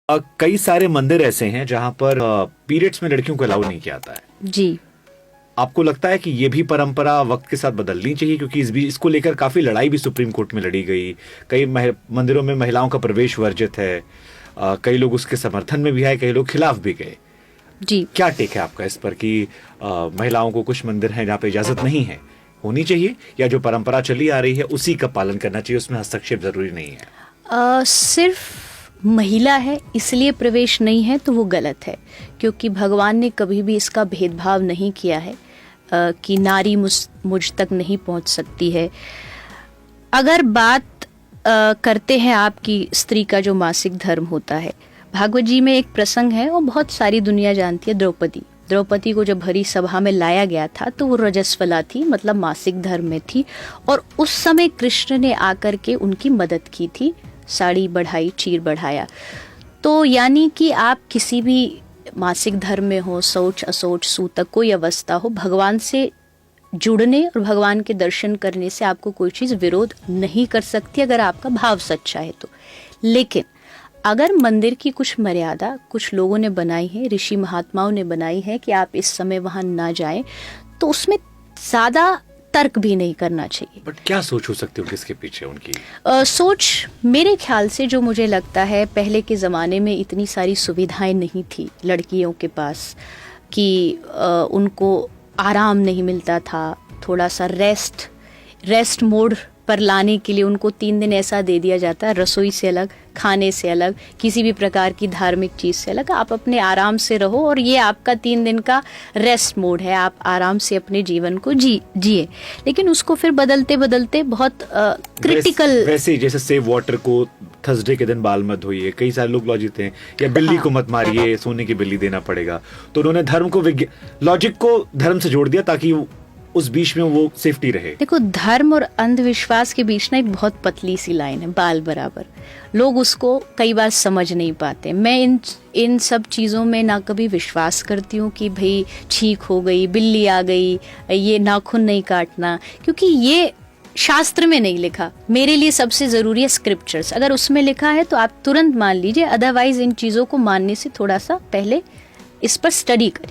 कई सारे मंदिर ऐसे हैं जहां पर पीरियड्स में लड़कियों को अलाउ नहीं किया जाता है जी। आपको लगता है कि ये भी परंपरा वक्त के साथ बदलनी चाहिए, क्योंकि इसको लेकर काफी लड़ाई भी सुप्रीम कोर्ट में लड़ी गई। कई मंदिरों में महिलाओं का प्रवेश वर्जित है, कई लोग उसके समर्थन में भी आए, कई लोग खिलाफ भी गए। जी, क्या टेक है आपका इस पर कि महिलाओं को कुछ मंदिर हैं जहाँ पे इजाजत नहीं है, होनी चाहिए, या जो परंपरा चली आ रही है उसी का पालन करना चाहिए, उसमें हस्तक्षेप जरूरी नहीं है? सिर्फ महिला है इसलिए प्रवेश नहीं है तो वो गलत है, क्योंकि भगवान ने कभी भी इसका भेदभाव नहीं किया है कि नारी मुझ तक नहीं पहुंच सकती है। अगर बात करते हैं आपकी स्त्री का जो मासिक धर्म होता है, भागवत जी में एक प्रसंग है, वो बहुत सारी दुनिया जानती है। द्रौपदी को जब हरी सभा में लाया गया था तो वो रजस्वला थी, मतलब मासिक धर्म में थी, और उस समय कृष्ण ने आकर के उनकी मदद की थी, साड़ी बढ़ाई, चीर बढ़ाया। तो यानी कि आप किसी भी मासिक धर्म में हो, शौच अशौच सूतक कोई अवस्था हो, भगवान से जुड़ने और भगवान के दर्शन करने से आपको कोई चीज़ विरोध नहीं कर सकती अगर आपका भाव सच्चा है तो। लेकिन अगर मंदिर की कुछ मर्यादा कुछ लोगों ने बनाई है, ऋषि महात्माओं ने बनाई है कि आप इस समय वहां ना जाएं, तो उसमें ज़्यादा तर्क भी नहीं करना चाहिए। बट क्या सोच हो सकती है किसके पीछे उनकी? सोच मेरे ख्याल से जो मुझे लगता है, पहले के ज़माने में इतनी सारी सुविधाएं नहीं थी लड़कियों के पास कि उनको आराम नहीं मिलता था। थोड़ा सा रेस्ट मोड पर लाने के लिए उनको 3 दिन ऐसा दे दिया जाता है, रसोई से अलग, खाने से अलग, किसी भी प्रकार की धार्मिक चीज़ से अलग, आप अपने आराम से रहो और ये आपका 3 दिन का रेस्ट मोड है, आप आराम से अपने जीवन को जिए। लेकिन उसको फिर बदलते बदलते बहुत क्रिटिकल, वैसे जैसे सेव वाटर को थर्सडे के दिन बाल मत धोइए, कई सारे लोग लॉजिक हैं, या बिल्ली को मत मारिए, सोने की बिल्ली देना पड़ेगा। तो उन्होंने धर्म को लॉजिक को धर्म से जोड़ दिया ताकि उस बीच में वो सेफ्टी रहे। देखो, धर्म और अंधविश्वास के बीच ना एक बहुत पतली सी लाइन है, बाल बराबर। लोग उसको कई बार समझ नहीं पाते। मैं इन सब चीज़ों में ना कभी विश्वास करती हूँ कि भाई छींक हो गई, बिल्ली आ गई, ये नाखून नहीं काटना, क्योंकि ये शास्त्र में नहीं लिखा। मेरे लिए सबसे ज़रूरी है स्क्रिप्चर्स। अगर उसमें लिखा है तो आप तुरंत मान लीजिए, अदरवाइज इन चीज़ों को मानने से थोड़ा सा पहले इस पर स्टडी करिए।